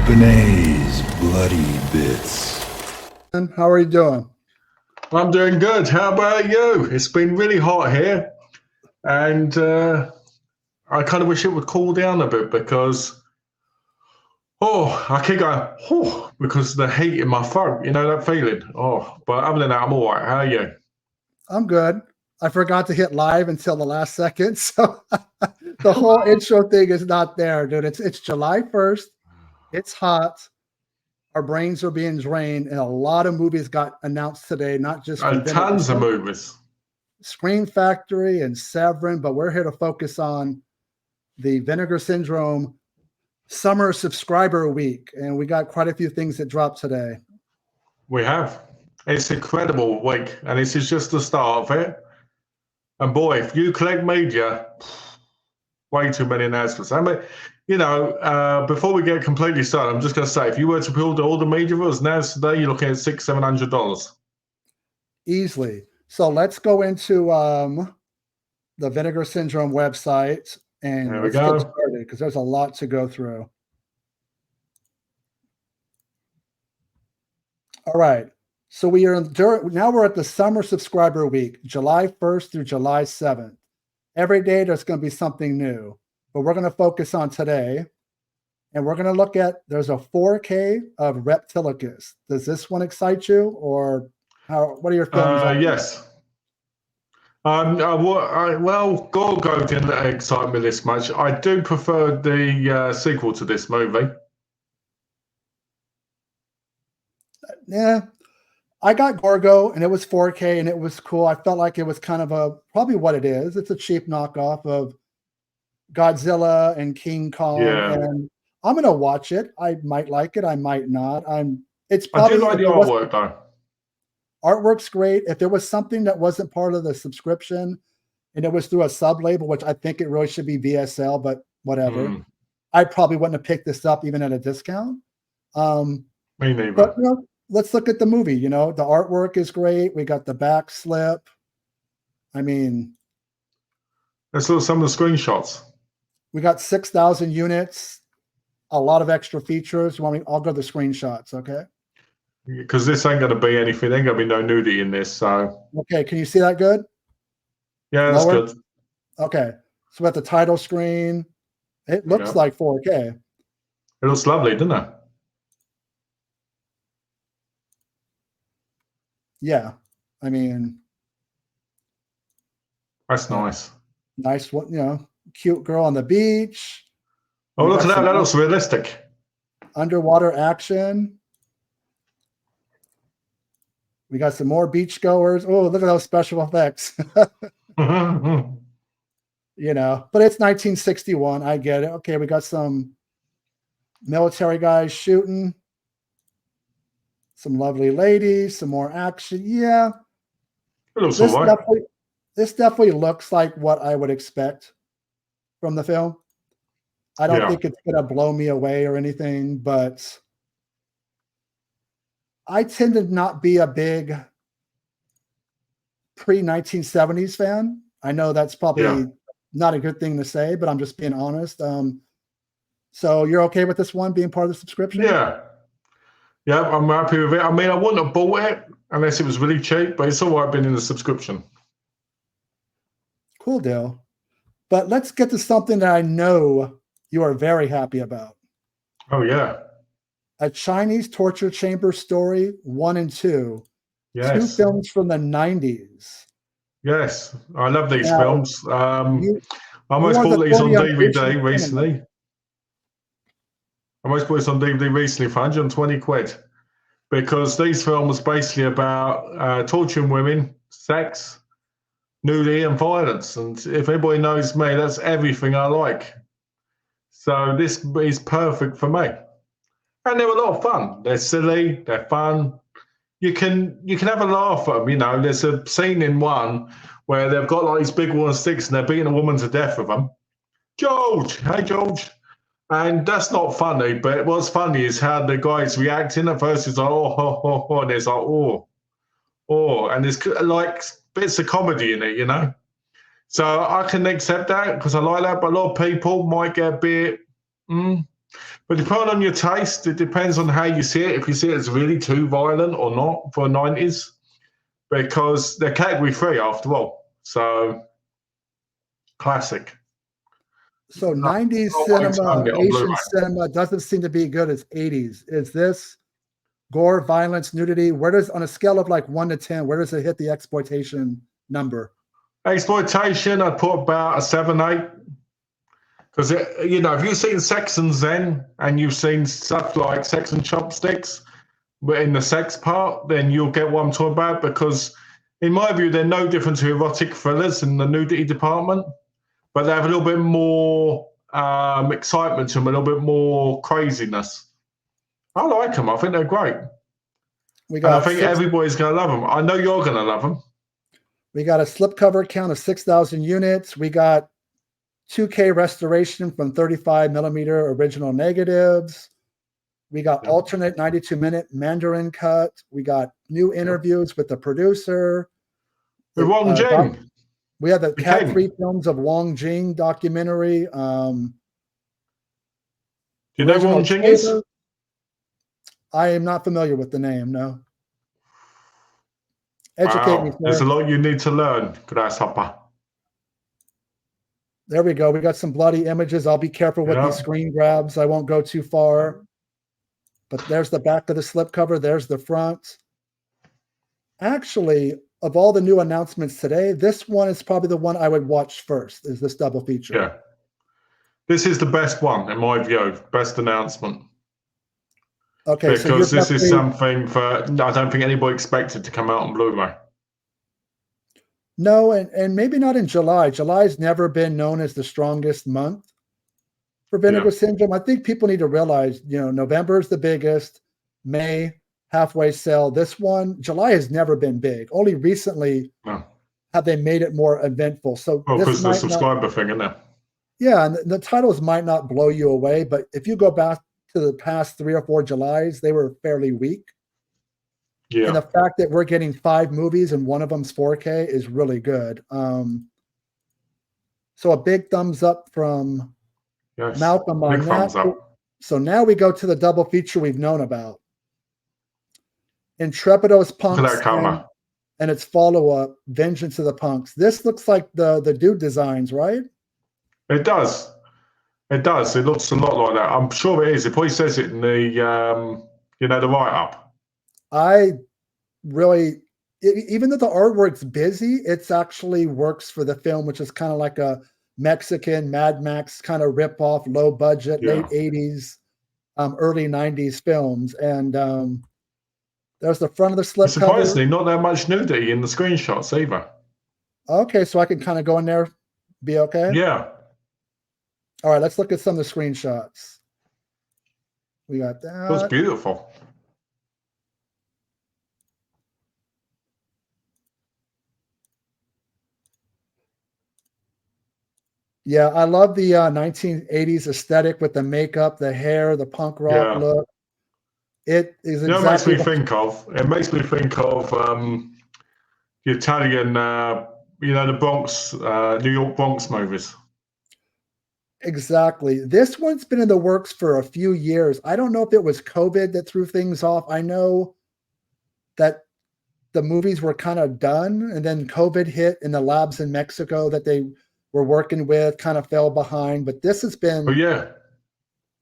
Benet's Bloody Bits. How are you doing? I'm doing good. How about you? It's been really hot here, and I kind of wish it would cool down a bit because, I keep going, because of the heat in my throat. You know that feeling? But other than that, I'm all right. How are you? I'm good. I forgot to hit live until the last second, so the whole intro thing is not there, dude. It's July 1st. It's hot. Our brains are being drained, and a lot of movies got announced today, not just from Tons of movies. Scream Factory and Severin, but we're here to focus on the Vinegar Syndrome Summer Subscriber Week, and we got quite a few things that dropped today. We have. It's an incredible week, and this is just the start of it. And boy, if you collect media, way too many announcements. I mean, before we get completely started, I'm just going to say, if you were to build all the media that was announced today, you're looking at $600-700 easily. So let's go into the Vinegar Syndrome website and let's get started because there's a lot to go through. All right. So now we're at the Summer Subscriber Week, July 1st through July 7th. Every day there's going to be something new, but we're going to focus on today. And we're going to look at, there's a 4K of Reptilicus. Does this one excite you, or what are your feelings? Yes. Gorgo didn't excite me this much. I do prefer the sequel to this movie. Yeah. I got Gorgo, and it was 4K, and it was cool. I felt like it was kind of probably what it is. It's a cheap knockoff of Godzilla and King Kong, and I'm gonna watch it. I might like it. I might not. It's probably. I do like the artwork though. Artwork's great. If there was something that wasn't part of the subscription, and it was through a sub label, which I think it really should be VSL, but whatever. I probably wouldn't have picked this up even at a discount. Me neither. But let's look at the movie. The artwork is great. We got the back slip. I mean, let's look at some of the screenshots. We got 6,000 units, a lot of extra features. I'll go to the screenshots, okay? Because this ain't going to be anything. There ain't going to be no nudity in this. So okay, can you see that good? Yeah, that's good. Okay, so at the title screen, it looks like 4K. It looks lovely, doesn't it? Yeah, I mean, that's nice. Nice one, cute girl on the beach. Oh, look at that. That looks realistic. Underwater action. We got some more beachgoers. Oh, look at those special effects. But it's 1961. I get it. Okay, we got some military guys shooting. Some lovely ladies, some more action. Yeah. This definitely looks like what I would expect from the film. I don't think it's going to blow me away or anything, but I tend to not be a big pre-1970s fan. I know that's probably not a good thing to say, but I'm just being honest. So you're okay with this one being part of the subscription? Yeah. Yeah, I'm happy with it. I mean, I wouldn't have bought it unless it was really cheap, but it's all right being in the subscription. Cool deal. But let's get to something that I know you are very happy about. Oh, yeah. A Chinese Torture Chamber Story 1 and 2. Yes. 2 films from the 90s. Yes, I love these films. I almost bought these on DVD recently. I almost bought this on DVD recently for 120 quid because these films are basically about torturing women, sex, nudity, and violence. And if anybody knows me, that's everything I like. So this is perfect for me. And they're a lot of fun. They're silly, they're fun. You can have a laugh at them. There's a scene in one where they've got like these big wooden sticks and they're beating a woman to death with them. George, hey George. And that's not funny, but what's funny is how the guy's reacting. At first, he's like, and there's like, and there's like bits of comedy in it, So I can accept that because I like that, but a lot of people might get a bit, But depending on your taste, it depends on how you see it. If you see it as really too violent or not for 90s, because they're category 3 after all. So, classic. So 90s cinema, Asian cinema doesn't seem to be good as 80s. Is this gore, violence, nudity? Where does, on a scale of like 1 to 10, where does it hit the exploitation number? Exploitation, I'd put about a 7, 8. Because, you know, if you've seen Sex and Zen and you've seen stuff like Sex and Chopsticks, but in the sex part, then you'll get what I'm talking about. Because, in my view, they're no different to erotic thrillers in the nudity department, but they have a little bit more excitement to them, a little bit more craziness. I like them. I think they're great. I think everybody's going to love them. I know you're going to love them. We got a slipcover count of 6,000 units. We got 2K restoration from 35 millimeter original negatives. We got alternate 92-minute Mandarin cut. We got new interviews with the producer. With Wong Jing. We have the Cat 3 films of Wong Jing documentary. Do you know who Wong Jing is? I am not familiar with the name, no. Educate me, sir. There's a lot you need to learn, Grasshopper. There we go. We got some bloody images. I'll be careful with these screen grabs. I won't go too far. But there's the back of the slipcover. There's the front. Actually, of all the new announcements today, this one is probably the one I would watch first, is this double feature. Yeah. This is the best one, in my view. Best announcement. Okay, because this is something I don't think anybody expected to come out on Blu-ray. No, and maybe not in July. July's never been known as the strongest month for Vinegar Syndrome. I think people need to realize, you know, November is the biggest, May, halfway sell. This one, July has never been big. Only recently have they made it more eventful. So because the subscriber thing, isn't it? Yeah, and the titles might not blow you away, but if you go back to the past 3 or 4 Julys, they were fairly weak. Yeah. And the fact that we're getting 5 movies and one of them's 4K is really good. So a big thumbs up from Malcolm on big thumbs up. So now we go to the double feature we've known about. Intrepido's Punks and its follow-up, Vengeance of the Punks. This looks like the dude designs, right? It does. It does. It looks a lot like that. I'm sure it is. It probably says it in the, you know, the write-up. I really, even though the artwork's busy, it's actually works for the film, which is kind of like a Mexican Mad Max kind of rip-off, low budget, late 80s, early 90s films. And there's the front of the slip cover. Surprisingly, not that much nudity in the screenshots either. Okay, so I can kind of go in there, be okay? Yeah. All right, let's look at some of the screenshots. We got that. It was beautiful. Yeah, I love the 1980s aesthetic with the makeup, the hair, the punk rock look. It is exactly. You know, it makes me think of. It makes me think of the Italian, you know, the Bronx, New York Bronx movies. Exactly. This one's been in the works for a few years. I don't know if it was COVID that threw things off. I know that the movies were kind of done, and then COVID hit, and the labs in Mexico that they were working with kind of fell behind. But this has been,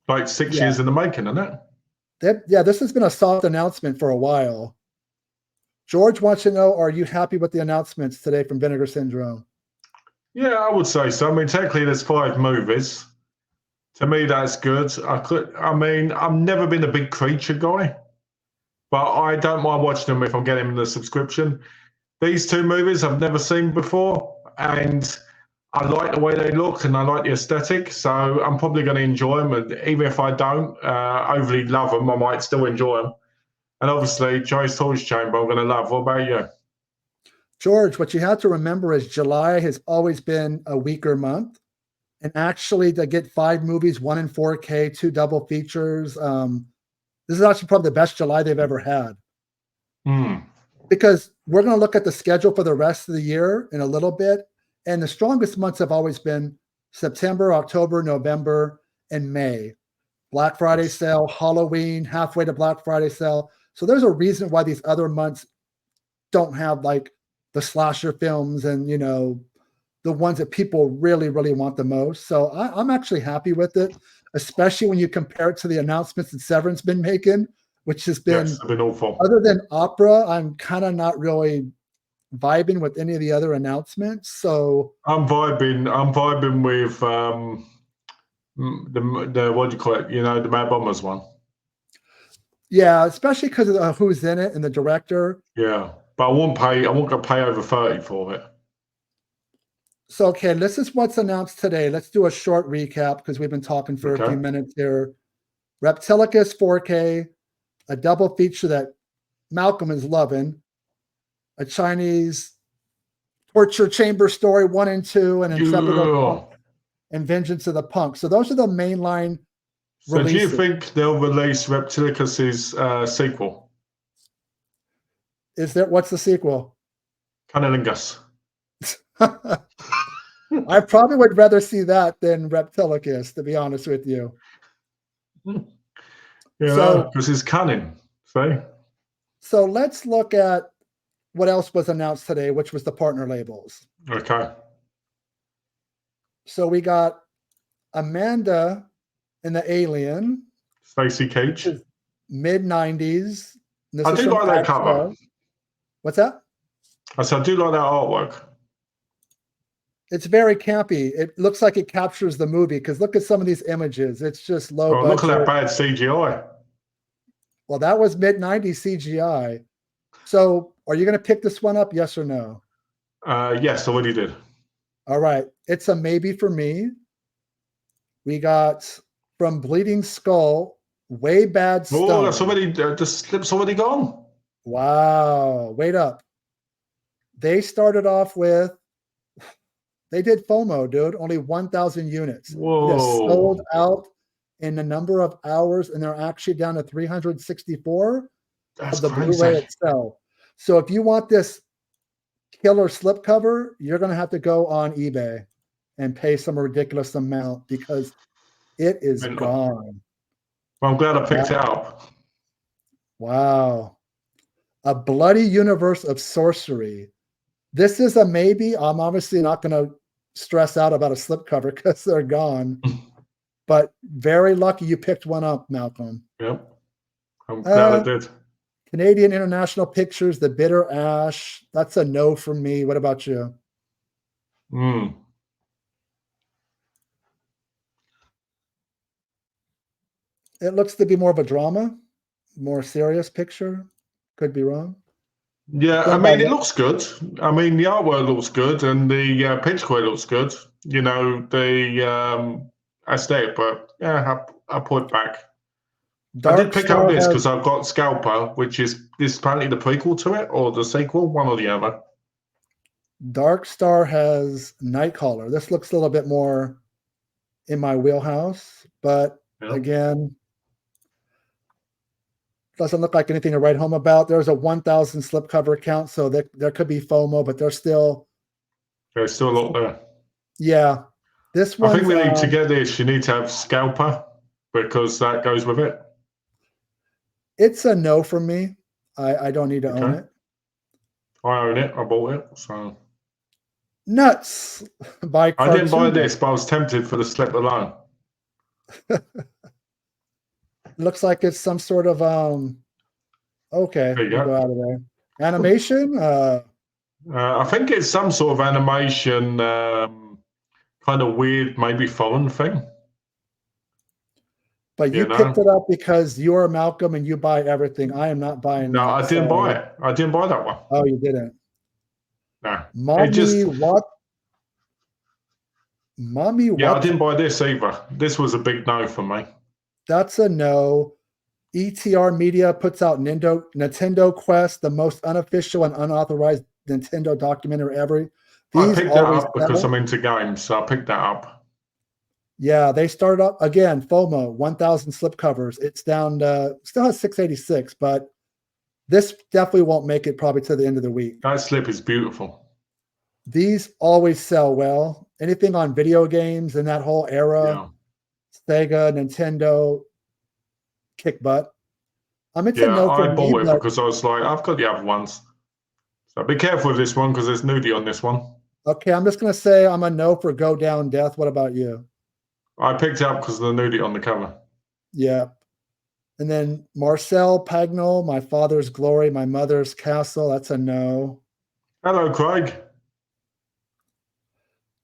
like 6 years in the making, isn't it? This has been a soft announcement for a while. George wants to know, are you happy with the announcements today from Vinegar Syndrome? Yeah, I would say so. I mean, technically, there's 5 movies. To me, that's good. I mean, I've never been a big creature guy, but I don't mind watching them if I'm getting the subscription. These 2 movies I've never seen before, and I like the way they look and I like the aesthetic, so I'm probably going to enjoy them. And even if I don't overly love them, I might still enjoy them. And obviously, Joe's Torch Chamber, I'm going to love. What about you? George, what you have to remember is July has always been a weaker month. And actually, to get 5 movies, 1 in 4K, 2 double features, this is actually probably the best July they've ever had. Because we're going to look at the schedule for the rest of the year in a little bit. And the strongest months have always been September, October, November, and May. Black Friday sale, Halloween, halfway to Black Friday sale. So there's a reason why these other months don't have like the slasher films and, you know, the ones that people really, really want the most. So I'm actually happy with it, especially when you compare it to the announcements that Severin's been making, which has been, Yes, they've been awful. other than Opera, I'm kind of not really vibing with any of the other announcements. So I'm vibing with the what do you call it? You know, the Mad Bombers one. yeah, especially because of who's in it and the director. Yeah, but I won't pay. I won't go pay over 30 for it. So, okay, this is what's announced today. Let's do a short recap because we've been talking for a Okay. few minutes here. Reptilicus 4K, a double feature that Malcolm is loving, a Chinese torture chamber story 1 and 2, and Intrepid Yeah. and Vengeance of the Punk. So those are the mainline So do you releases. think they'll release Reptilicus's sequel, Is there, what's the sequel? Cunnilingus? I probably would rather see that than Reptilicus, to be honest with you. Yeah, So- because it's cunning. See? So let's look at what else was announced today, which was the partner labels. Okay. So we got Amanda in the Alien, Stacey Keach. mid-90s. This I is do from like that Access. cover. What's that? I said I do like that artwork. It's very campy. It looks like it captures the movie because look at some of these images. It's just low Oh, budget. look at that bad CGI. Well, that was mid-90s CGI. So are you going to pick this one up? Yes or no? Yes, I already did. All right. It's a maybe for me. We got from Bleeding Skull, Way Bad Stone. Oh, that's already the slip's already gone. Wow. Wait up. They started off with, they did FOMO, dude. Only 1,000 units. Whoa. It has sold out in a number of hours, and they're actually down to 364 That's of the crazy. Blu-ray itself. So if you want this killer slipcover, you're going to have to go on eBay and pay some ridiculous amount because it is Mental. gone. Well, I'm glad I picked it up. Wow. A Bloody Universe of Sorcery. This is a maybe. I'm obviously not going to stress out about a slipcover because they're gone. But very lucky you picked one up, Malcolm. Yep. I'm glad I did. Canadian International Pictures, The Bitter Ash. That's a no from me. What about you? Mm. It looks to be more of a drama, more serious picture. Could be wrong. Yeah, I mean, it looks good. I mean, the artwork looks good, and the picture quality looks good. You know, the aesthetic, but yeah, I put it back. I did pick up this because I've got Scalper, which is apparently the prequel to it, or the sequel, one or the other. Dark Star has Nightcaller. This looks a little bit more in my wheelhouse, but again, doesn't look like anything to write home about. There's a 1,000 slipcover count, so there could be FOMO, but there's still a lot there. Yeah, this one. I think we need to get this. You need to have Scalper because that goes with it. It's a no from me. I don't need to own it. I own it. I bought it. So Nuts by I didn't buy this, but I was tempted for the slip alone. Looks like it's some sort of okay. There you go. Go out of there. Animation. I think it's some sort of animation, kind of weird, maybe foreign thing. But you picked it up because you're Malcolm and you buy everything. I am not buying. No, that, I didn't buy it. I didn't buy that one. Oh, you didn't. No. Mommy, what? Mommy, what? Yeah, I didn't buy this either. This was a big no for me. That's a no. ETR Media puts out Nintendo Quest, the most unofficial and unauthorized Nintendo documentary ever. I picked that up because I'm into games, so I picked that up. Yeah, they started up again. FOMO, 1,000 slipcovers. It's down to still has 686, but this definitely won't make it probably to the end of the week. That slip is beautiful. These always sell well. Anything on video games in that whole era, Sega, Nintendo, kick butt. It's a Yeah, no for I me, bought it but because I was like, I've got the other ones. So be careful with this one because there's nudie on this one. okay, I'm just gonna say I'm a no for Go Down Death. What about you? I picked it up because of the nudie on the cover. Yeah. And then Marcel Pagnol, My Father's Glory, My Mother's Castle. That's a no. Hello, Craig.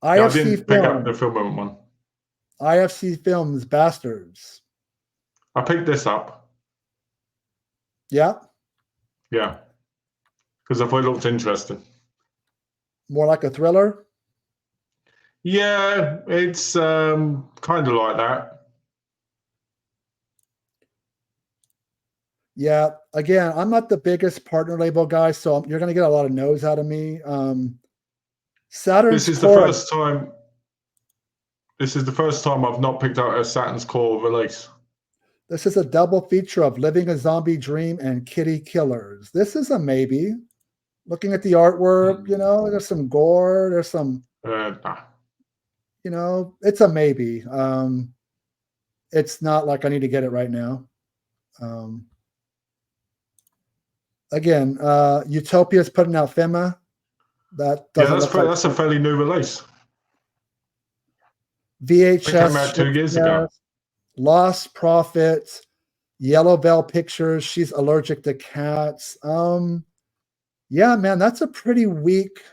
Yeah, I IFC didn't pick up the Films. film one. IFC Films, Bastards. I picked this up. Yeah. Yeah, because I thought it looked interesting. More like a thriller. Yeah, it's kind of like that. Yeah. Again, I'm not the biggest partner label guy, so you're gonna get a lot of no's out of me. Saturn's This is the Core. first time. This is the first time I've not picked up a Saturn's Core release. This is a double feature of Living a Zombie Dream and Kitty Killers. This is a maybe. Looking at the artwork, there's some gore, there's some, Nah. it's a maybe. It's not like I need to get it right now. Again, Utopia's putting out FEMA. That doesn't look like that's a fairly new release. VHS. It came out 2 years ago. Lost Prophets, Yellow Bell Pictures. She's allergic to cats. Yeah, man, that's a pretty weak.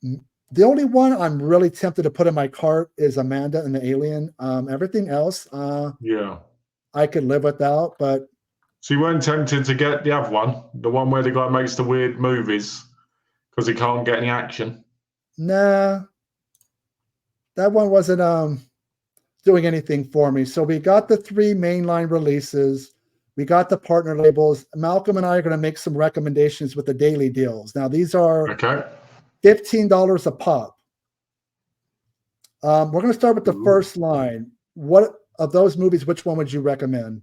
The only one I'm really tempted to put in my cart is Amanda and the Alien. Everything else, Yeah. I could live without. But so you weren't tempted to get the other one, the one where the guy makes the weird movies because he can't get any action? Nah, that one wasn't doing anything for me. So we got the 3 mainline releases. We got the partner labels. Malcolm and I are going to make some recommendations with the daily deals. Now, these are $15 a pop. We're going to start with the first line. What of those movies, which one would you recommend?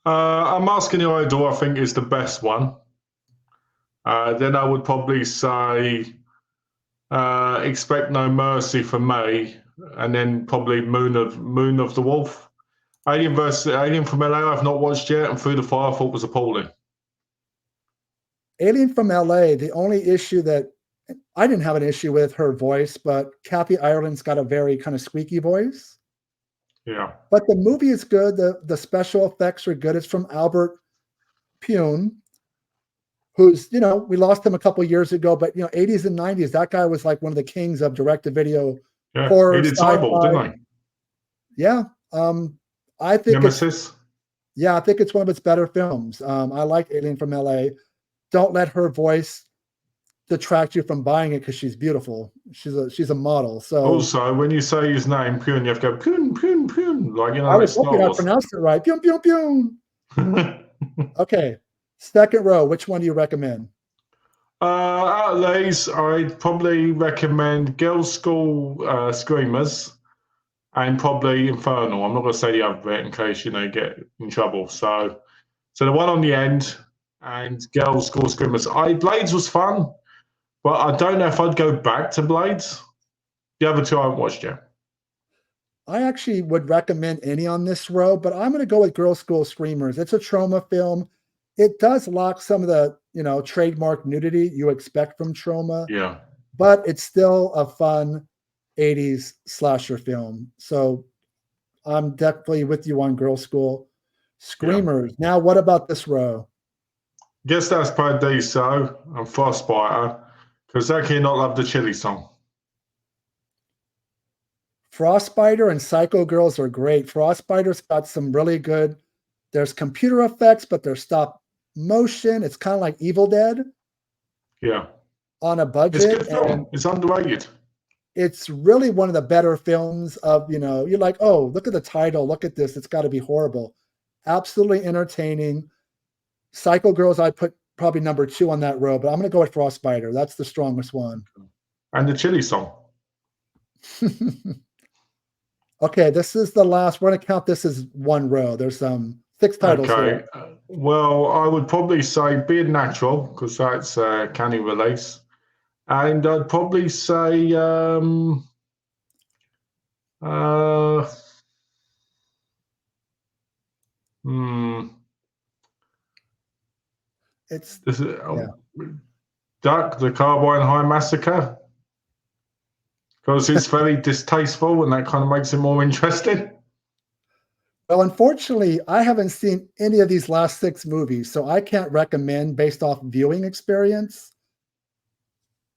I'm Asking the Idol, I think, is the best one. Then I would probably say Expect No Mercy for May, and then probably Moon of the Wolf. Alien from LA, I've not watched yet, and Through the Fire I thought was appalling. Alien from LA, the only issue that I didn't have an issue with her voice, but Kathy Ireland's got a very kind of squeaky voice. Yeah. But the movie is good. The special effects are good. It's from Albert Pune, who's, we lost him a couple years ago, but 80s and 90s, that guy was like one of the kings of direct-to-video horror. He did Cyborg, didn't he? Yeah. I think Nemesis. I think it's one of its better films. I like Alien from LA. Don't let her voice detract you from buying it because she's beautiful. She's a model. So also, when you say his name, Pune, you have to go Pune, Pune, Pune. Like, I was hoping I pronounced it right. Pune, Pune, Pune. Okay. Second row, which one do you recommend? Out of these, I'd probably recommend Girls' School Screamers and probably Infernal. I'm not going to say the other bit in case, you get in trouble. So the one on the end and Girls' School Screamers. Blades was fun, but I don't know if I'd go back to Blades. The other two I haven't watched yet. I actually would recommend any on this row, but I'm going to go with Girls' School Screamers. It's a trauma film. It does lock some of the, trademark nudity you expect from trauma. Yeah. But it's still a fun 80s slasher film. So I'm definitely with you on Girls' School Screamers. Yeah. Now, what about this row? Guess that's Paradiso and Frostbiter, because they cannot love the Chili song. Frostbiter and Psycho Girls are great. Frostbiter's got some really good, there's computer effects, but there's stop motion. It's kind of like Evil Dead. Yeah. On a budget. It's a good film. It's underrated. It's really one of the better films of, you're like, oh, look at the title. Look at this. It's got to be horrible. Absolutely entertaining. Psycho Girls, I put probably number 2 on that row, but I'm going to go with Frostbiter. That's the strongest one. And the Chili song. Okay, this is the last. We're going to count this as one row. There's 6 titles here. Well, I would probably say Beard Natural, because that's a canny release. And I'd probably say Hmm. It's Is it, yeah. Duck, the Carbine High Massacre? Because it's very distasteful and that kind of makes it more interesting. Well, unfortunately, I haven't seen any of these last 6 movies, so I can't recommend based off viewing experience.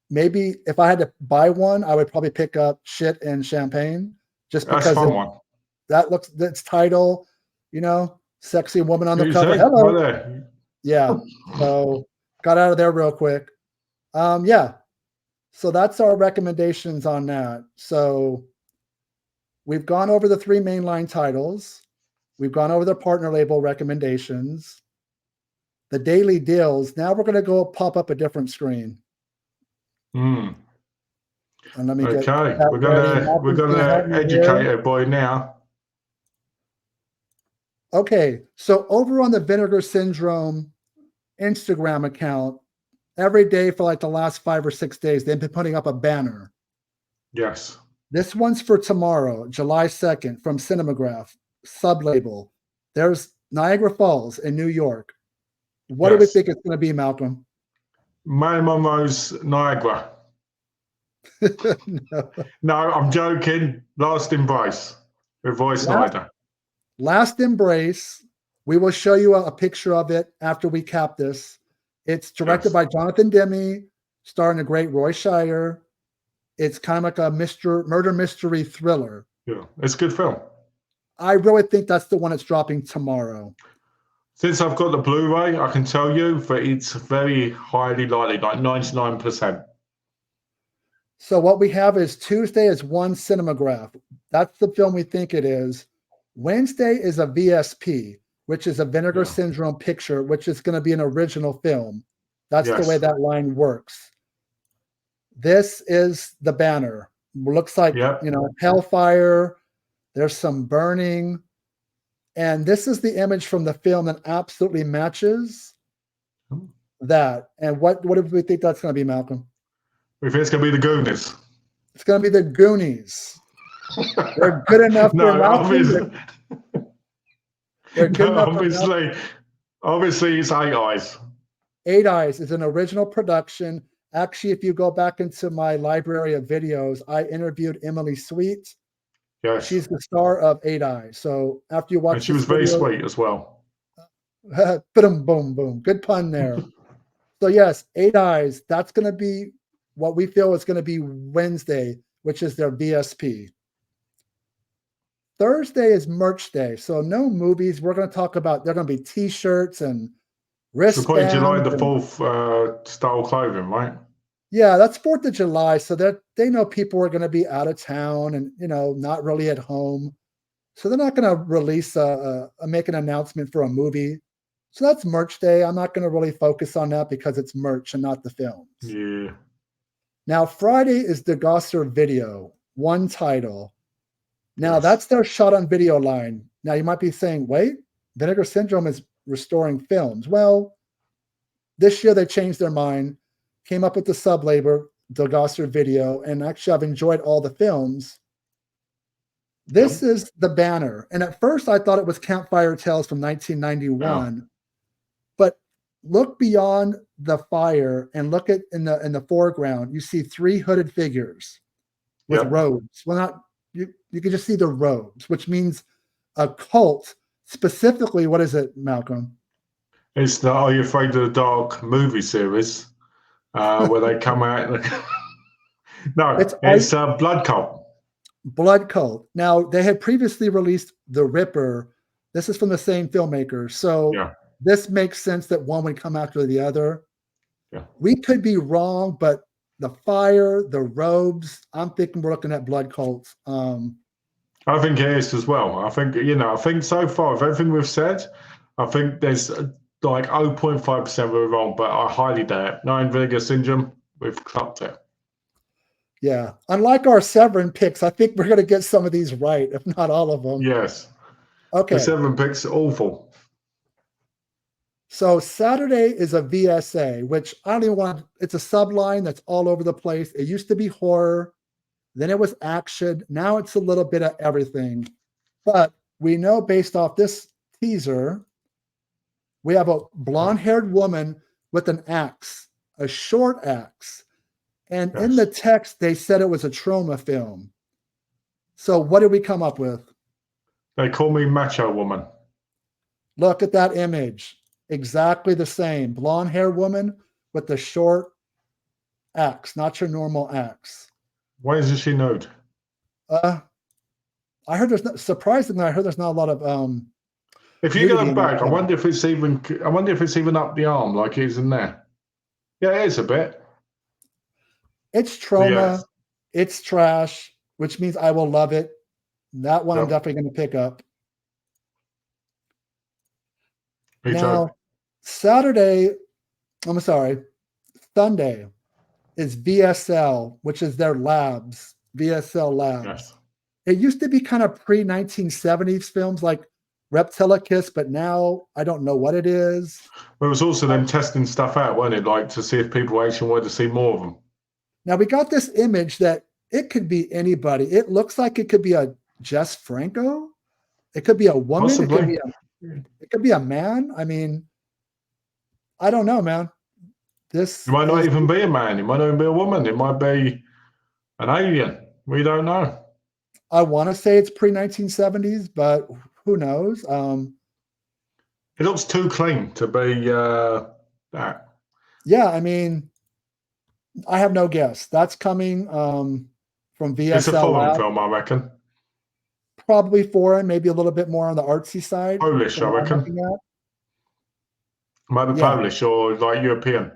Maybe if I had to buy one, I would probably pick up Shit and Champagne just That's a because fun one. that looks its title, you know, sexy woman on the You cover. see? Hello. Right there. Yeah. So got out of there real quick. Yeah. So that's our recommendations on that. So we've gone over the 3 mainline titles. We've gone over the partner label recommendations, the daily deals. Now we're going to go pop up a different screen. Hmm. And let me get Okay. that We're ready. gonna Malcolm's going to help me educate here. everybody now. Okay. So over on the Vinegar Syndrome Instagram account, every day for like the last 5 or 6 days, they've been putting up a banner. Yes. This one's for tomorrow, July 2nd, from Cinematograph, sub-label. There's Niagara Falls in New York. What do we Yes. think it's going to be, Malcolm? Marilyn Monroe's Niagara. No. No, I'm joking. Last Embrace with Roy Snyder. Last Embrace. We will show you a picture of it after we cap this. It's directed Yes. by Jonathan Demme, starring the great Roy Scheider. It's kind of like a murder mystery thriller. Yeah, it's a good film. I really think that's the one that's dropping tomorrow. Since I've got the Blu-ray, I can tell you that it's very highly likely, like 99%. So what we have is Tuesday is one Cinematograph. That's the film we think it is. Wednesday is a VSP, which is a Vinegar Syndrome picture, which is going to be an original film. That's the way that line works. This is the banner. Looks like, you know, hellfire. There's some burning. And this is the image from the film that absolutely matches that. And what do we think that's going to be, Malcolm? We think it's going to be the Goonies. It's going to be the Goonies. They're good enough for Malcolm. They're good enough obviously, obviously it's Eight Eyes. Eight Eyes is an original production. Actually, if you go back into my library of videos, I interviewed Emily Sweet. Yes. She's the star of Eight Eyes. So after you watch, and she was very sweet as well. Boom, boom, boom. Good pun there. So yes, Eight Eyes. That's going to be what we feel is going to be Wednesday, which is their VSP. Thursday is merch day. So no movies. We're going to talk about, they're going to be T-shirts and wristbands. So probably July the 4th style clothing, right? Yeah, that's 4th of July. So that they know people are going to be out of town and, you know, not really at home. So they're not going to release make an announcement for a movie. So that's merch day. I'm not going to really focus on that because it's merch and not the films. Yeah. Now, Friday is the Gosser video, one title. Now, that's their shot on video line. Now, you might be saying, wait, Vinegar Syndrome is restoring films. Well, this year they changed their mind, came up with the sub-label, the Gosser video, and actually I've enjoyed all the films. This is the banner. And at first I thought it was Campfire Tales from 1991. But look beyond the fire and look at in the foreground, you see 3 hooded figures with robes. Well, not you can just see the robes, which means a cult. Specifically, what is it, Malcolm? It's the Are You Afraid of the Dark movie series where they come out. No, it's Blood Cult. Blood Cult. Now, they had previously released The Ripper. This is from the same filmmaker. So this makes sense that one would come after the other. Yeah. We could be wrong, but the fire, the robes, I'm thinking we're looking at Blood Cult. I think it is as well. I think, you know, I think so far, of everything we've said, I think there's like 0.5% we're wrong, but I highly doubt it. Knowing Vinegar Syndrome, we've clocked it. Yeah. Unlike our Severin picks, I think we're going to get some of these right, if not all of them. Yes. Okay. The Severin picks are awful. So Saturday is a VSA, which I don't even want. It's a subline that's all over the place. It used to be horror. Then it was action. Now it's a little bit of everything. But we know based off this teaser, we have a blonde-haired woman with an axe, a short axe. And in the text, they said it was a trauma film. So what did we come up with? They call me Macho Woman. Look at that image. Exactly the same. Blonde-haired woman with the short axe, not your normal axe. Why isn't she nude? I heard surprisingly, I heard there's not a lot of if you go nudity in that back, I film. wonder if it's even up the arm like it is in there. Yeah, it is a bit. It's trauma. Yes. It's trash, which means I will love it. That one I'm Yep. definitely going to pick up. Me Now, too. Sunday is VSL, which is their labs, VSL Labs. Yes. It used to be kind of pre-1970s films like Reptilicus, but now I don't know what it is. But it was also them testing stuff out, wasn't it? Like to see if people actually wanted to see more of them. Now we got this image that it could be anybody. It looks like it could be a Jess Franco. It could be a woman. Possibly. It could be a man. I mean, I don't know, man. It might not even be a man. It might not even be a woman. It might be an alien. We don't know. I want to say it's pre-1970s, but who knows? It looks too clean to be that. Yeah, I mean, I have no guess. That's coming from VSL. It's a foreign Lab. film, I reckon. Probably foreign, maybe a little bit more on the artsy side. Polish, I reckon. Might be Polish or like European.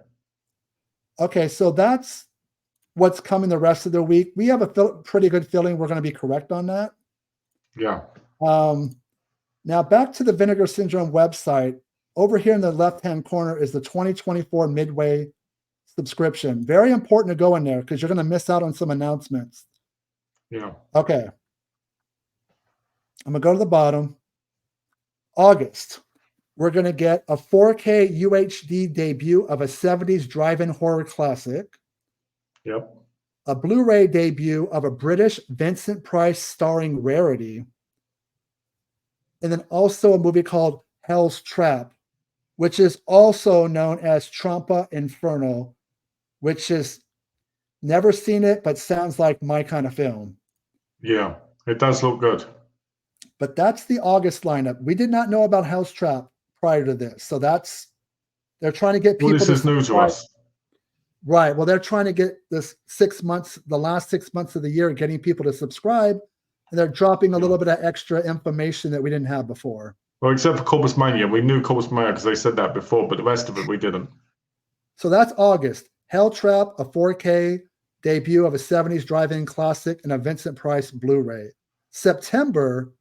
Okay, so that's what's coming the rest of the week. We have a pretty good feeling we're going to be correct on that. Yeah. Now back to the Vinegar Syndrome website. Over here in the left-hand corner is the 2024 Midway subscription. Very important to go in there because you're going to miss out on some announcements. Yeah. Okay. I'm going to go to the bottom. August. We're going to get a 4K UHD debut of a 70s drive-in horror classic. Yep. A Blu-ray debut of a British Vincent Price starring Rarity. And then also a movie called Hell's Trap, which is also known as Trompa Inferno, which is never seen it, but sounds like my kind of film. Yeah, it does look good. But that's the August lineup. We did not know about Hell's Trap prior to this. So they're trying to get people. Well, this is new to us. Right. Well, they're trying to get the last 6 months of the year, getting people to subscribe. And they're dropping a little bit of extra information that we didn't have before. Well, except for Corpus Mania. We knew Corpus Mania because they said that before, but the rest of it we didn't. So that's August. Hell Trap, a 4K debut of a 70s drive-in classic and a Vincent Price Blu-ray. September,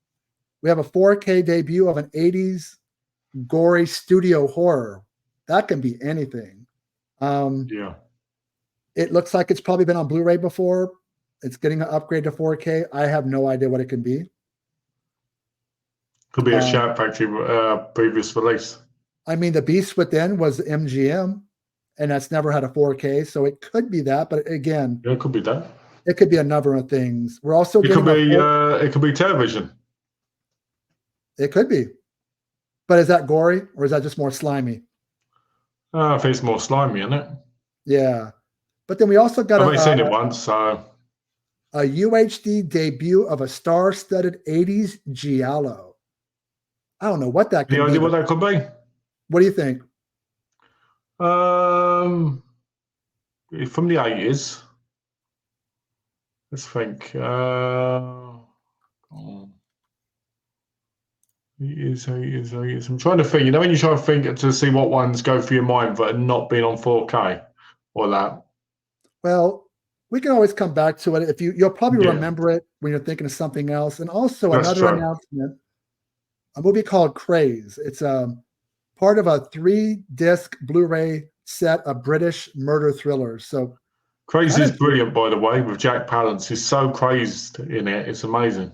we have a 4K debut of an 80s gory studio horror. That can be anything. Yeah. It looks like it's probably been on Blu-ray before. It's getting an upgrade to 4K. I have no idea what it can be. Could be a Shout Factory previous release. I mean, The Beast Within was MGM, and that's never had a 4K, so it could be that. But again, yeah, it could be that. It could be a number of things. We're also it could be television. It could be, but is that gory or is that just more slimy? I think it's more slimy, isn't it? Yeah, but then we also got. I've only seen it once, so. A UHD debut of a star-studded 80s giallo. I don't know what that could be. Any idea what that could be? What do you think? From the 80s. Let's think. I'm trying to think. You know when you try to think to see what ones go through your mind that are not being on 4K or that? Well, we can always come back to it. You'll probably remember it when you're thinking of something else. And also another announcement, a movie called Craze. It's part of a 3-disc Blu-ray set of British murder thrillers. So Craze is brilliant, by the way, with Jack Palance. He's so crazed in it. It's amazing.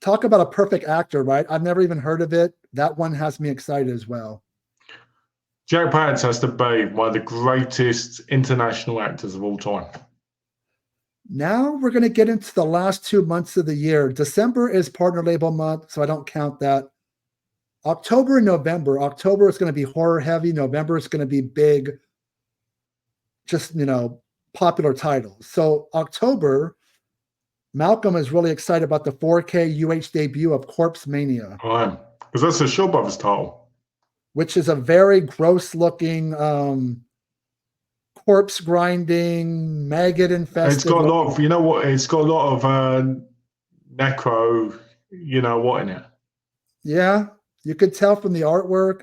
Talk about a perfect actor, right? I've never even heard of it. That one has me excited as well. Jack Palance has to be one of the greatest international actors of all time. Now we're going to get into the last 2 months of the year. December is partner label month, so I don't count that. October and November. October is going to be horror heavy. November is going to be big, just, popular titles. So October, Malcolm is really excited about the 4K UH debut of Corpse Mania. I am. Because that's a Shaw Brothers title. Which is a very gross looking corpse grinding, maggot infested. It's got a lot of, it's got a lot of necro, what in it. Yeah, you could tell from the artwork.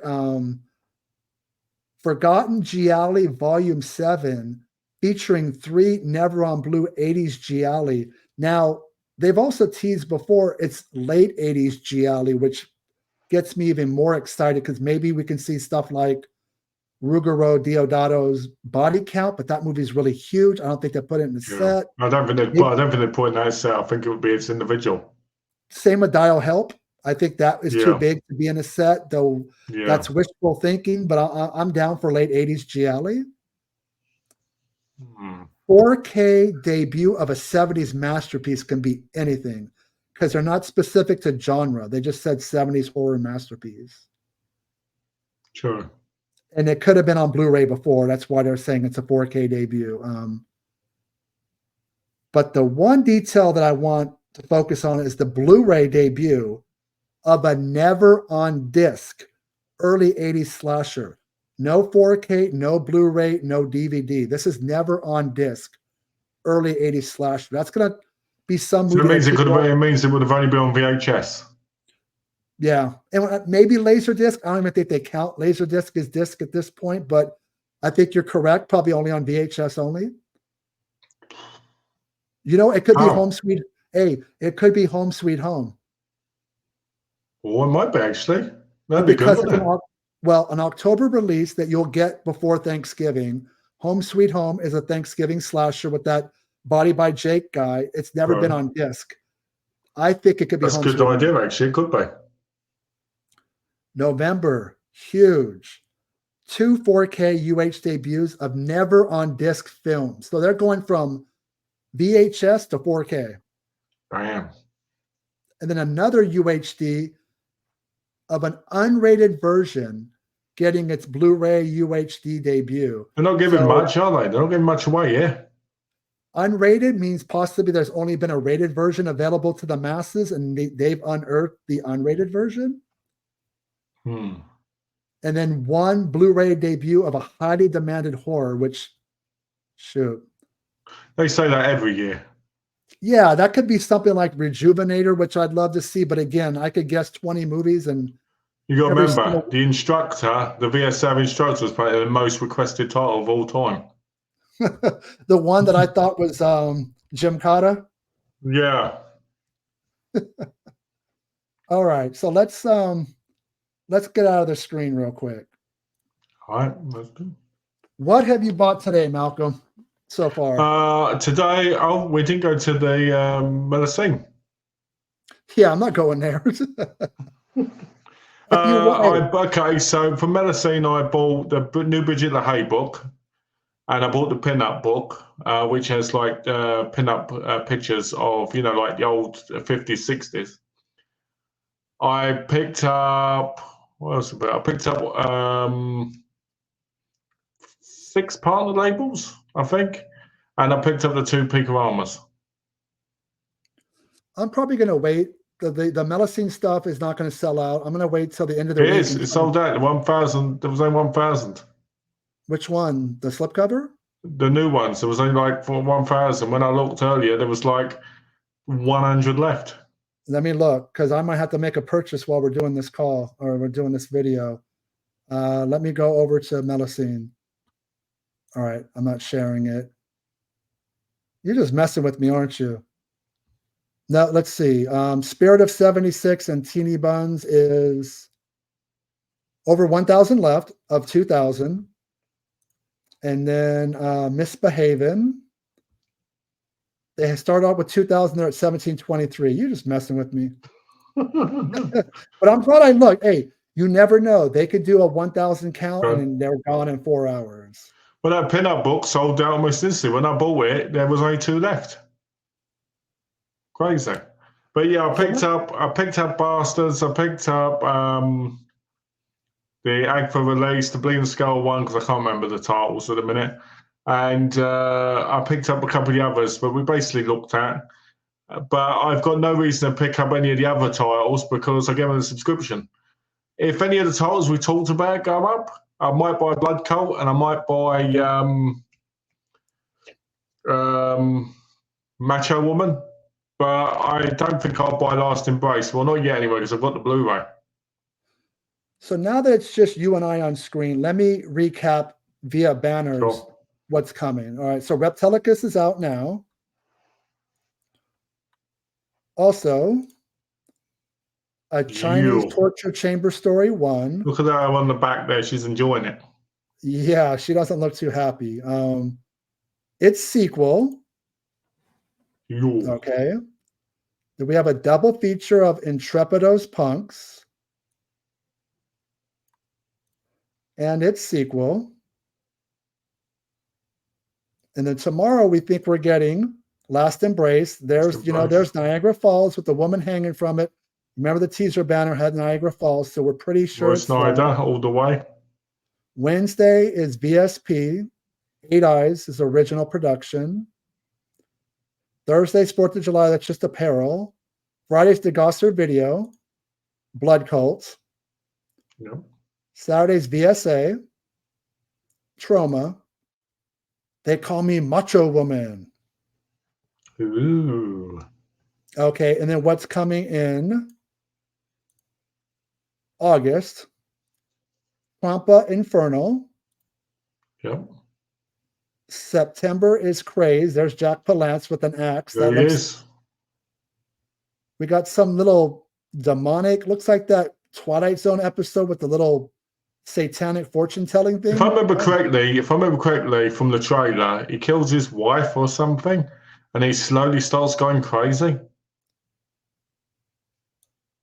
Forgotten Gialli Volume 7, featuring 3 Never on Blue 80s Gialli. Now, they've also teased before it's late 80s Gialli, which gets me even more excited because maybe we can see stuff like Ruggero Deodato's Body Count, but that movie's really huge. I don't think they put it in the set. I don't think they put it in that set. I think it would be its individual. Same with Dial Help. I think that is too big to be in a set, though that's wishful thinking, but I'm down for late 80s Gialli. 4K debut of a 70s masterpiece can be anything because they're not specific to genre. They just said 70s horror masterpiece. Sure. And it could have been on Blu-ray before. That's why they're saying it's a 4K debut. But the one detail that I want to focus on is the Blu-ray debut of a never on disc early 80s slasher. No 4K, no Blu-ray, no DVD. This is never on disc early 80s slasher. That's going to be some movie. So it means it would have only been on VHS. Yeah. And maybe Laserdisc. I don't even think they count Laserdisc as disc at this point, but I think you're correct. Probably only on VHS only. It could be Home Sweet. Hey, it could be Home Sweet Home. Well, it might be actually. That'd be good, wouldn't it? An October release that you'll get before Thanksgiving. Home Sweet Home is a Thanksgiving slasher with that Body by Jake guy. It's never been on disc. I think it could be. That's a good idea, actually. It could be. November, huge. 2 4K UH debuts of never on disc films. So they're going from VHS to 4K. Bam. And then another UHD of an unrated version getting its Blu-ray UHD debut. They're not giving much, are they? They're not giving much away, yeah. Unrated means possibly there's only been a rated version available to the masses, and they've unearthed the unrated version. And then 1 Blu-ray debut of a highly demanded horror, which, shoot. They say that every year. Yeah, that could be something like Rejuvenator, which I'd love to see. But again, I could guess 20 movies. And you got to remember, the VSF instructor was probably the most requested title of all time. The one that I thought was Jim Cotta. Yeah. All right, so let's get out of the screen real quick. All right, let's do. What have you bought today, Malcolm, so far? Today, we didn't go to the Medicine. Yeah, I'm not going there. Okay, so for Medicine, I bought the new Bridget LaHaye book, and I bought the pin-up book, which has like pin-up pictures of, like the old 50s, 60s. I picked up, what else about? I picked up 6 partner labels, I think, and I picked up the 2 Picaramas. I'm probably going to wait. The Melusine stuff is not going to sell out. I'm going to wait till the end of the week. It is. It's sold out. 1,000. There was only 1,000. Which one? The slipcover? The new ones. There was only like for 1,000. When I looked earlier, there was like 100 left. Let me look, because I might have to make a purchase while we're doing this call or we're doing this video. Let me go over to Melusine. All right, I'm not sharing it. You're just messing with me, aren't you? Now, let's see. Spirit of 76 and Teeny Buns is over 1,000 left of 2,000. And then Misbehavin'. They start off with 2,000. They're at 1,723. You're just messing with me. But I'm glad I looked. Hey, you never know. They could do a 1,000 count and they're gone in 4 hours. Well, that pin-up book sold out almost instantly. When I bought it, there was only 2 left. Crazy. But yeah, I picked up Bastards. I picked up The Agfa release, the Bleeding Skull one, because I can't remember the titles at the minute. And I picked up a couple of the others, but we basically looked at. But I've got no reason to pick up any of the other titles because I gave them a subscription. If any of the titles we talked about go up, I might buy Blood Cult and I might buy Macho Woman. But I don't think I'll buy Last Embrace. Well, not yet anyway, because I've got the Blu-ray. So now that it's just you and I on screen, let me recap via banners what's coming. All right, so Reptilicus is out now. Also, a Chinese torture chamber story 1. Look at her on the back there. She's enjoying it. Yeah, she doesn't look too happy. Its sequel. Okay. Then we have a double feature of Intrepidos Punks and its sequel. And then tomorrow we think we're getting Last Embrace. There's Niagara Falls with the woman hanging from it. Remember the teaser banner had Niagara Falls, so we're pretty sure it's Snyder all the way. Wednesday is VSP. 8 Eyes is original production. Thursday's 4th of July, that's just apparel. Friday's the Gossard Video, Blood Cult. Yep. Saturday's VSA, Trauma. They Call Me Macho Woman. Ooh. Okay, and then what's coming in August? Pampa Infernal. Yep. September is Craze. There's Jack Palance with an axe. There he is. We got some little demonic, looks like that Twilight Zone episode with the little satanic fortune-telling thing. If I remember correctly from the trailer, he kills his wife or something, and he slowly starts going crazy.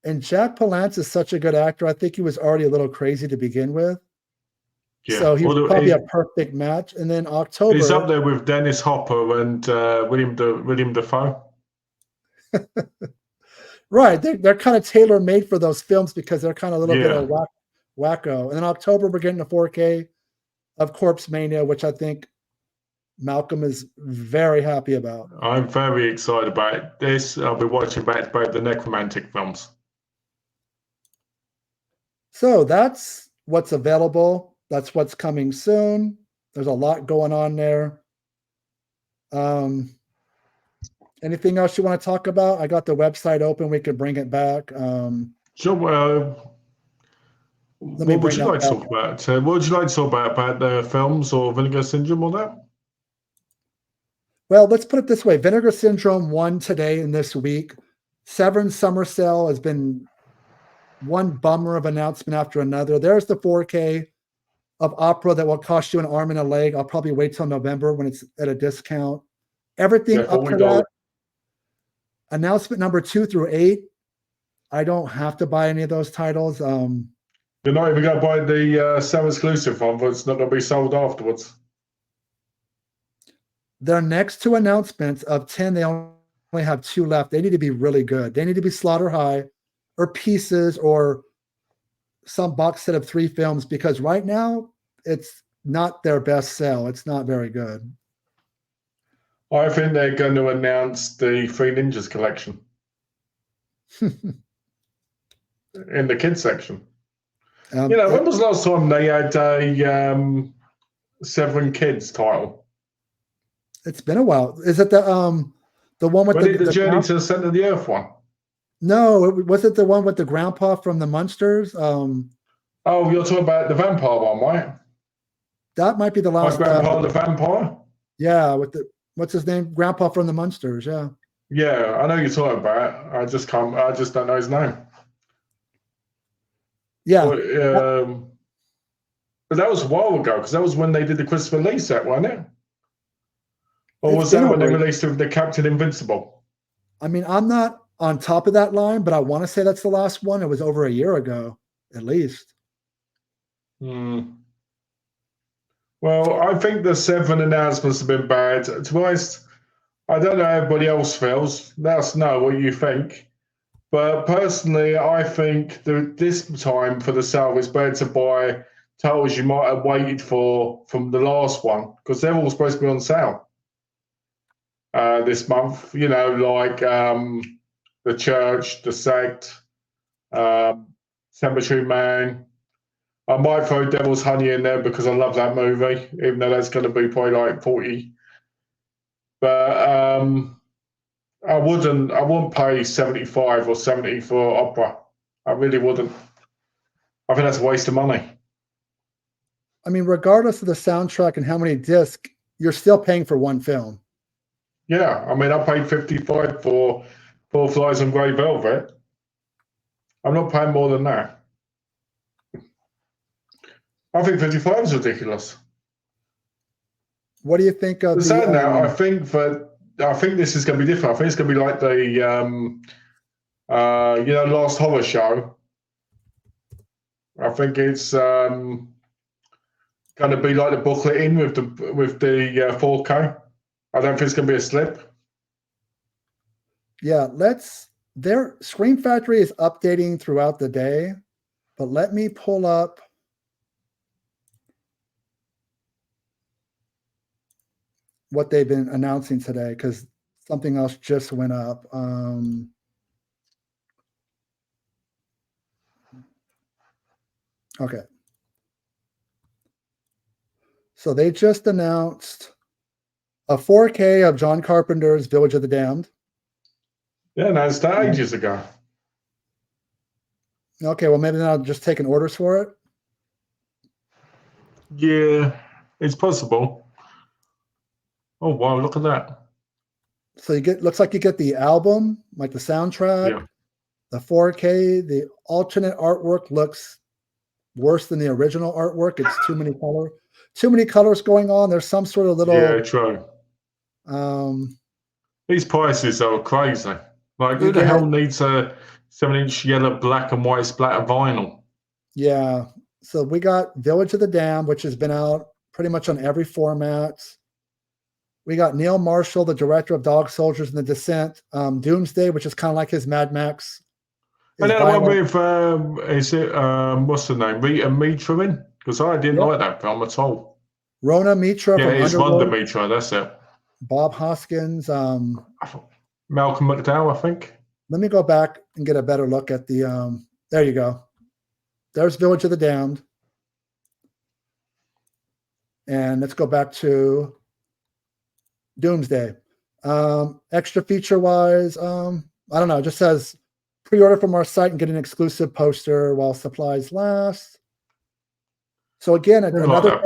And Jack Palance is such a good actor. I think he was already a little crazy to begin with. Yeah. So he was probably a perfect match. And then October. He's up there with Dennis Hopper and William Dafoe. Right. They're kind of tailor-made for those films because they're kind of a little bit of wacko. And then October, we're getting a 4K of Corpse Mania, which I think Malcolm is very happy about. I'm very excited about this. I'll be watching back the Necromantic films. So that's what's available. That's what's coming soon. There's a lot going on there. Anything else you want to talk about? I got the website open. We could bring it back. Sure. What would you like to talk about? What would you like to talk about the films or Vinegar Syndrome or that? Well, let's put it this way. Vinegar Syndrome won today and this week. Severance Summer Sale has been one bummer of announcement after another. There's the 4K of Opera that will cost you an arm and a leg. I'll probably wait till November when it's at a discount. Everything up to that. Announcement number 2 through 8. I don't have to buy any of those titles. You're not even going to buy the Sam exclusive one, but it's not going to be sold afterwards. Their next 2 announcements of 10, they only have 2 left. They need to be really good. They need to be Slaughter High or Pieces or some box set of 3 films because right now it's not their best sell. It's not very good. I think they're going to announce the Three Ninjas collection in the kids section. When was the last time they had a Seven Kids title? It's been a while. Is it the one with the Journey to the Center of the Earth one? No, was it the one with the grandpa from the Munsters? Oh, you're talking about the vampire one, right? That might be the last. My grandpa the vampire. Yeah, with the what's his name? Grandpa from the Munsters. Yeah. Yeah, I know you're talking about. I just don't know his name. Yeah. But that was a while ago because that was when they did the Christopher Lee set, wasn't it? Or was that when they released the Captain Invincible? I mean, I'm not on top of that line, but I want to say that's the last one. It was over a year ago, at least. Well, I think the 7 announcements have been bad. To be honest, I don't know how everybody else feels. Let us know what you think. But personally, I think that this time for the sale, it's better to buy titles you might have waited for from the last one because they're all supposed to be on sale this month. You know, like The Church, The Sect, Cemetery Man. I might throw Devil's Honey in there because I love that movie, even though that's going to be probably like 40. But I wouldn't pay 75 or 70 for opera. I really wouldn't. I think that's a waste of money. I mean, regardless of the soundtrack and how many discs, you're still paying for one film. Yeah, I mean, I paid 55 for Four Flies on Grey Velvet. I'm not paying more than that. I think 55 is ridiculous. What do you think of saying that, I think this is going to be different. I think it's going to be like the Last Horror Show. I think it's going to be like the booklet in with the 4K. I don't think it's going to be a slip. Yeah, their Scream Factory is updating throughout the day, but let me pull up what they've been announcing today because something else just went up. Okay. So they just announced a 4K of John Carpenter's Village of the Damned. Yeah, no, it's that ages ago. Okay, well, maybe then I'll just take an orders for it. Yeah, it's possible. Oh wow, look at that. So looks like you get the album, like the soundtrack, the 4K, the alternate artwork looks worse than the original artwork. It's too many colors going on. There's some sort of little. Yeah, true. These prices are crazy. Like, who the hell needs a 7-inch yellow, black, and white splatter vinyl? Yeah. So we got Village of the Damned, which has been out pretty much on every format. We got Neil Marshall, the director of Dog Soldiers and The Descent, Doomsday, which is kind of like his Mad Max. And then one with, what's the name? Rita Mitra in? Because I didn't like that film at all. Rona Mitra from it's Rhonda Mitra, that's it. Bob Hoskins. Malcolm McDowell, I think. Let me go back and get a better look at the, there you go. There's Village of the Damned. And let's go back to Doomsday. Extra feature wise, I don't know. It just says pre-order from our site and get an exclusive poster while supplies last. So again, another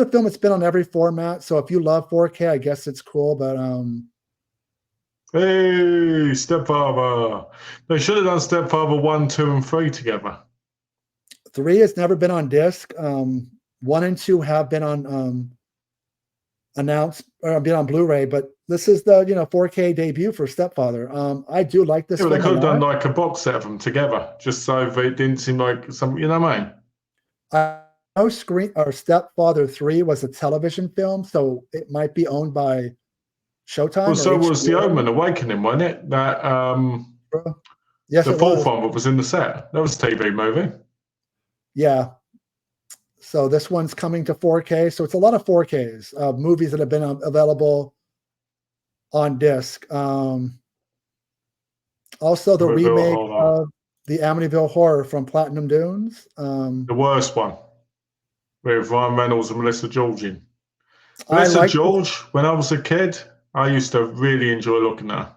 film that's been on every format. So if you love 4K, I guess it's cool. But hey, Stepfather! They should have done Stepfather 1, 2, and 3 together. 3 has never been on disc. 1 and 2 have been on announced or been on Blu-ray, but this is the 4K debut for Stepfather. I do like this. Yeah, they could have done like a box set of them together, just so it didn't seem like some. You know what I mean? I know Stepfather 3 was a television film, so it might be owned by Showtime. Well, so was The Omen Awakening, wasn't it? That yes, the fourth one that was in the set. That was a TV movie. Yeah. So this one's coming to 4K. So it's a lot of 4Ks of movies that have been available on disc. Also, the remake of the Amityville Horror from Platinum Dunes. The worst one with Ryan Reynolds and Melissa George in. Melissa George, when I was a kid, I used to really enjoy looking at her.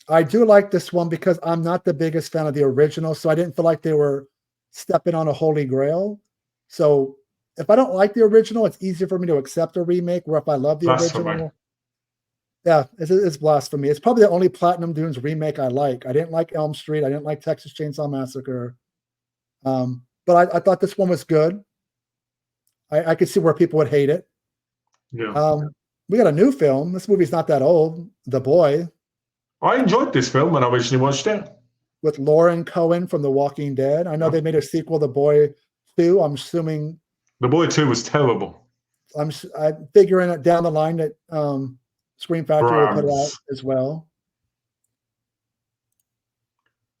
I do like this one because I'm not the biggest fan of the original, so I didn't feel like they were stepping on a holy grail. So if I don't like the original, it's easier for me to accept a remake. Where if I love the original, yeah, it's blasphemy. It's probably the only Platinum Dunes remake I like. I didn't like Elm Street. I didn't like Texas Chainsaw Massacre. But I thought this one was good. I could see where people would hate it. Yeah. We got a new film. This movie's not that old. The Boy. I enjoyed this film when I originally watched it. With Lauren Cohen from The Walking Dead. I know they made a sequel, The Boy 2. I'm assuming The Boy 2 was terrible. I'm figuring it down the line that Scream Factory will put it out as well.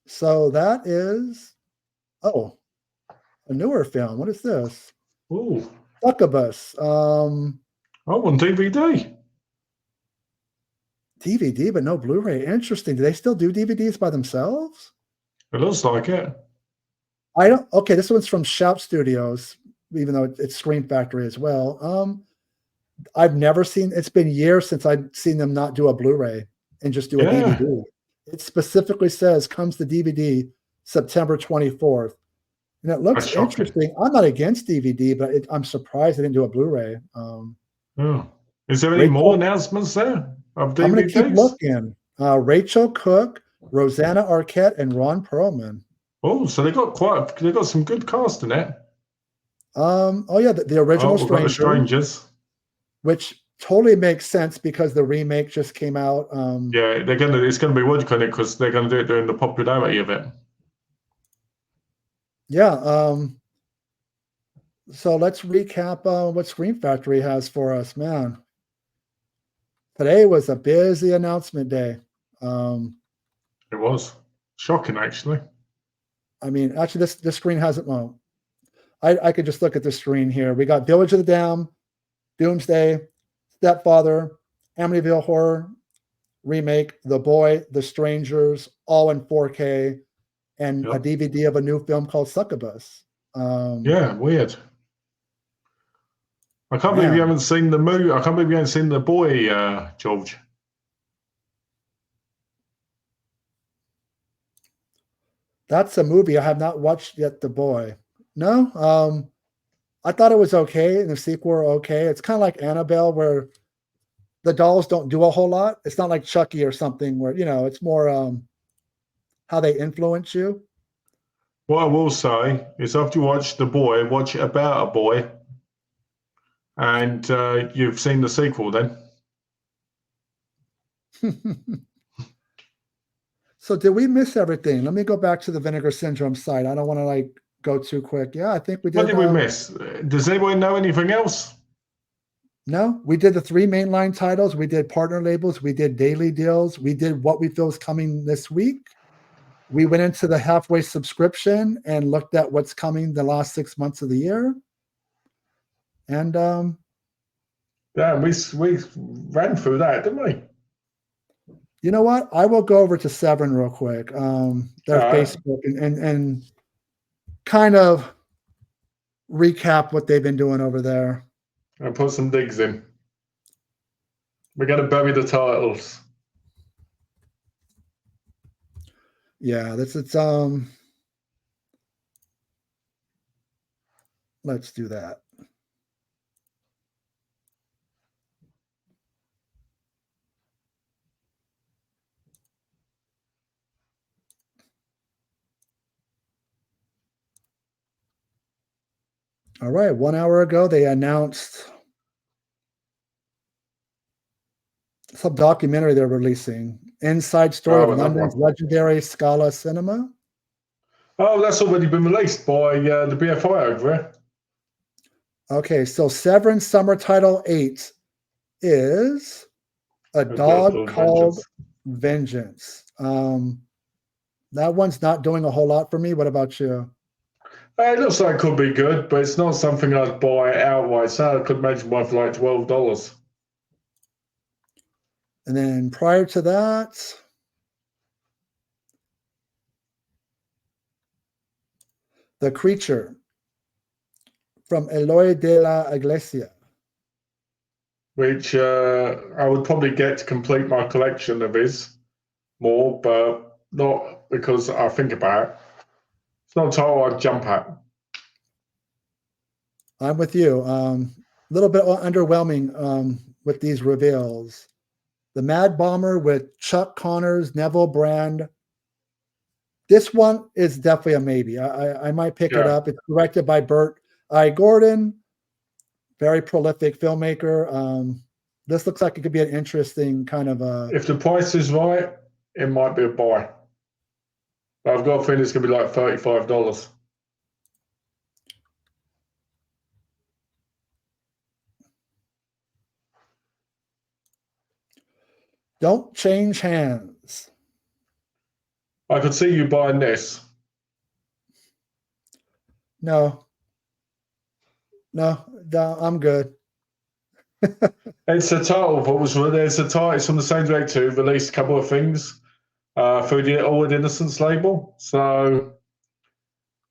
So that is, oh, a newer film. What is this? Ooh, Succubus. I want DVD. DVD, but no Blu-ray. Interesting. Do they still do DVDs by themselves? It looks like it. I don't. Okay, this one's from Shout Studios, even though it's Screen Factory as well. I've never seen. It's been years since I've seen them not do a Blu-ray and just do a Yeah, DVD. It specifically says comes to DVD September 24th, and it looks that's shocking. interesting. I'm not against DVD, but I'm surprised they didn't do a Blu-ray. Oh. Is there any more Rachel, announcements there of I'm going to keep DVDs? looking. Rachel Cook, Rosanna Arquette, and Ron Perlman. Oh, so they got some good cast in it. Oh yeah, the Oh, original we've got the Stranger, Strangers. which totally makes sense because the remake just came out. Yeah, it's gonna be what you call it because they're gonna do it during the popularity of it. Yeah. So let's recap what Screen Factory has for us, man. Today was a busy announcement day. It was shocking, actually. I mean, actually, this screen hasn't. Well, I could just look at the screen here. We got Village of the Damned, Doomsday, Stepfather, Amityville Horror remake, The Boy, The Strangers, all in 4K, and a Yep. DVD of a new film called Succubus. Yeah, weird. I can't believe you Man, haven't seen the movie. I can't believe you haven't seen The Boy, George. that's a movie I have not watched yet. The Boy. No, I thought it was okay, and the sequel were okay. It's kind of like Annabelle, where the dolls don't do a whole lot. It's not like Chucky or something where it's more how they influence you. What I will say is, after you watch The Boy, watch it about a boy, and you've seen the sequel. Then So did we miss everything? Let me go back to the Vinegar Syndrome site. I don't want to go too quick. Yeah, I think we what did. did we miss? Does anybody know anything else? No, we did the 3 mainline titles. We did partner labels. We did daily deals. We did what we feel is coming this week. We went into the halfway subscription and looked at what's coming the last 6 months of the year. And Yeah, we ran through that, didn't we? you know what? I will go over to Severin real quick. Their Alright. Facebook and kind of recap what they've been doing over there. And put some digs in. We're gonna bury the titles. Yeah, it's let's do that. All right, 1 hour ago they announced some documentary they're releasing. Inside Story of Oh, another London's one. legendary Scala Cinema. Oh, that's already been released by the BFI over there. Okay, so Severin Summer Title 8 is A Dog Called Vengeance. That one's not doing a whole lot for me. What about you? It looks like it could be good, but it's not something I'd buy outright. So I could imagine one for like $12. And then prior to that, The Creature from Eloy de la Iglesia. Which I would probably get to complete my collection of his more, but not because I think about it. It's not a title I'd jump at. I'm with you. A little bit underwhelming with these reveals. The Mad Bomber with Chuck Connors, Neville Brand. This one is definitely a maybe. I might pick it up. It's directed by Burt I. Gordon, very prolific filmmaker. This looks like it could be an interesting kind of If the price is right, it might be a buy. But I've got a feeling it's going to be like $35. Don't Change Hands. I could see you buying this. No, I'm good. It's a title that was there's a title. It's from the same director who released a couple of things through the All Innocence label. So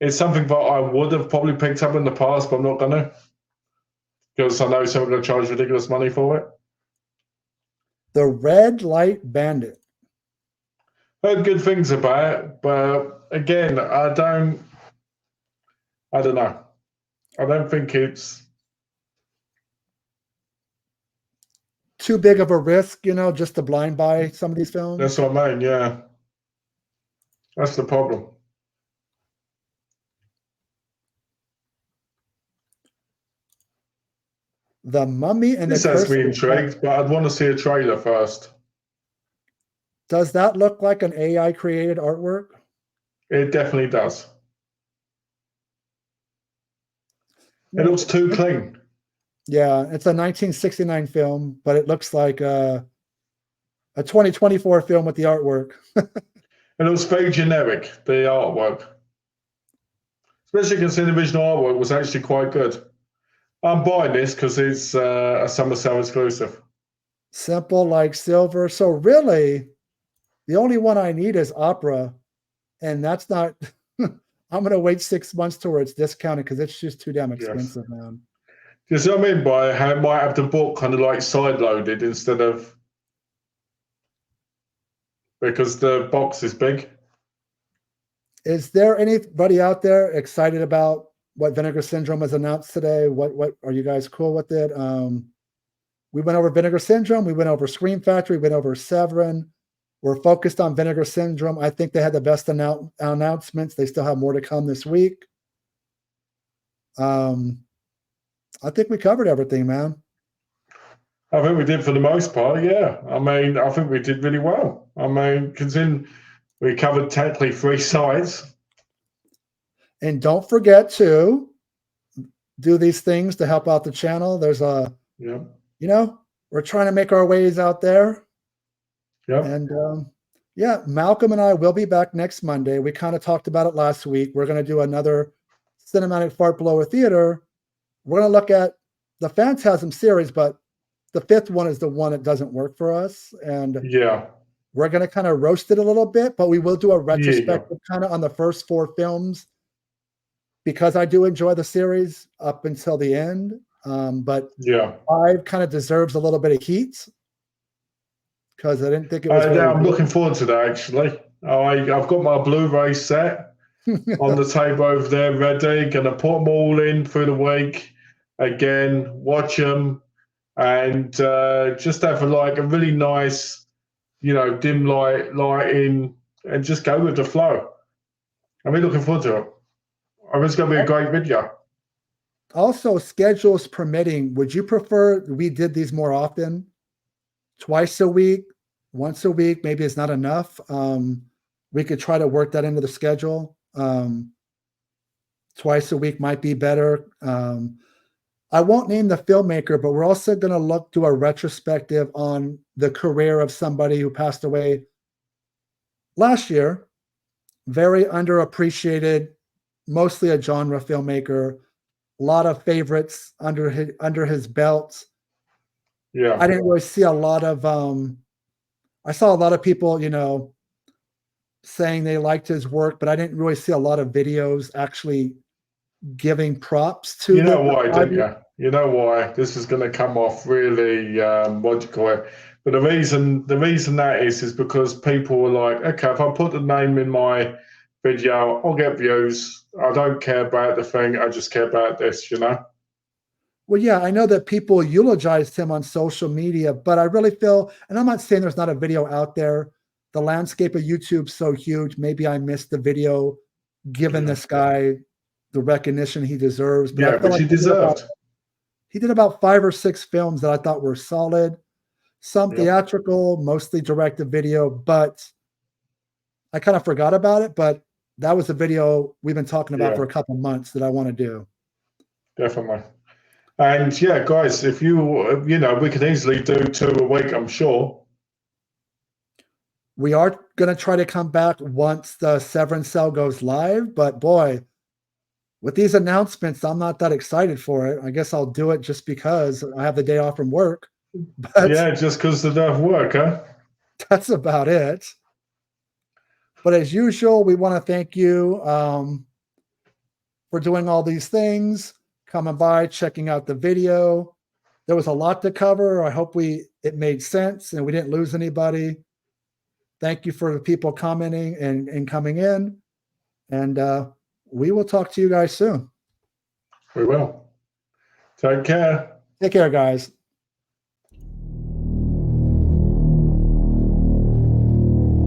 it's something that I would have probably picked up in the past, but I'm not gonna, because I know someone's gonna charge ridiculous money for it. The Red Light Bandit. Heard good things about it, but again, I don't know. I don't think it's Too big of a risk, just to blind buy some of these films. that's what I mean. Yeah, that's the problem. The Mummy and This the has Curse me of the Dead. intrigued, but I'd want to see a trailer first. Does that look like an AI created artwork? It definitely does. It looks too clean. Yeah, it's a 1969 film, but it looks like a 2024 film with the artwork. It looks very generic, the artwork. Especially considering the original artwork was actually quite good. I'm buying this because it's a summer sale exclusive. Simple like silver. So really, the only one I need is Opera, and that's not. I'm going to wait 6 months till it's discounted because it's just too damn expensive, man. You see what I mean by how it might have the book kind of like side-loaded instead of, because the box is big. Is there anybody out there excited about what Vinegar Syndrome has announced today? What are you guys cool with it? We went over Vinegar Syndrome. We went over Scream Factory. We went over Severin. We're focused on Vinegar Syndrome. I think they had the best announcements. They still have more to come this week. I think we covered everything, man. I think we did for the most part, yeah. I mean, I think we did really well. I mean, considering we covered technically 3 sides. And don't forget to do these things to help out the channel. There's we're trying to make our ways out there. Yeah. And Malcolm and I will be back next Monday. We kind of talked about it last week. We're going to do another cinematic fart blower theater. We're going to look at the Phantasm series, but the 5th one is the one that doesn't work for us. And we're going to kind of roast it a little bit, but we will do a retrospective kind of on the first 4 films because I do enjoy the series up until the end. But 5 kind of deserves a little bit of heat because I didn't think it was. I'm looking forward to that, actually. I've got my Blu-ray set on the table over there ready. Going to put them all in through the week again, watch them, and just have a really nice, dim lighting, and just go with the flow. I'm really looking forward to it. I think it's going to be a great video. Also, schedules permitting, would you prefer we did these more often? Twice a week, once a week? Maybe it's not enough. We could try to work that into the schedule. Twice a week might be better. I won't name the filmmaker, but we're also going to do a retrospective on the career of somebody who passed away last year. Very underappreciated, mostly a genre filmmaker. A lot of favorites under his belt. Yeah, I didn't really see a lot of. I saw a lot of people, saying they liked his work, but I didn't really see a lot of videos actually giving props to. You know why, didn't you? You know why this is going to come off really what do you call it? But the reason that is because people were like, okay, if I put the name in my video, I'll get views. I don't care about the thing. I just care about this, Well, yeah, I know that people eulogized him on social media, but I really feel, and I'm not saying there's not a video out there. The landscape of YouTube's so huge. Maybe I missed the video giving this guy the recognition he deserves. But I feel like he deserved. He did about 5 or 6 films that I thought were solid. Some theatrical, mostly direct-to-video, but I kind of forgot about it. But that was a video we've been talking about for a couple months that I want to do. Definitely. And guys, if we could easily do 2 a week, I'm sure. We are going to try to come back once the Severance Cell goes live, but boy, with these announcements, I'm not that excited for it. I guess I'll do it just because I have the day off from work. But Yeah, just because they don't have work, huh? that's about it. But as usual, we want to thank you for doing all these things, coming by, checking out the video. There was a lot to cover. I hope it made sense and we didn't lose anybody. Thank you for the people commenting and coming in. And we will talk to you guys soon. We will. Take care. Take care, guys.